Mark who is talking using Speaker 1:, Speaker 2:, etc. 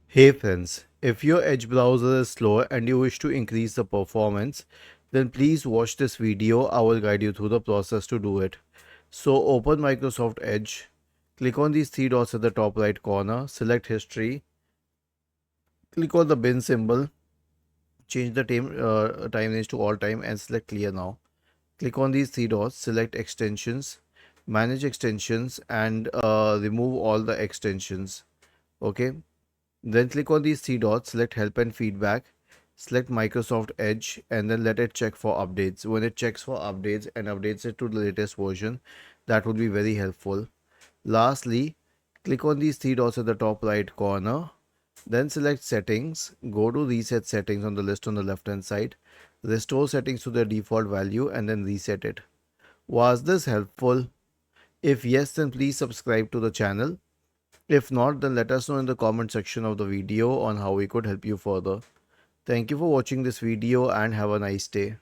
Speaker 1: Hey friends, if your Edge browser is slow and you wish to increase the performance, then please watch this video. I will guide you through the process to do it. So open Microsoft Edge, click on these three dots at the top right corner, select history, click on the bin symbol, change the time range to all time and select clear now. Click on these three dots, select extensions, manage extensions and remove all the extensions. Okay. Then click on these three dots, select help and feedback, select Microsoft Edge and then let it check for updates. When it checks for updates and updates it to the latest version, that would be very helpful. Lastly, click on these three dots at the top right corner, then select settings, go to reset settings on the list on the left hand side, restore settings to their default value and then reset it. Was this helpful? If yes, then please subscribe to the channel. If not, then let us know in the comment section of the video on how we could help you further. Thank you for watching this video and have a nice day.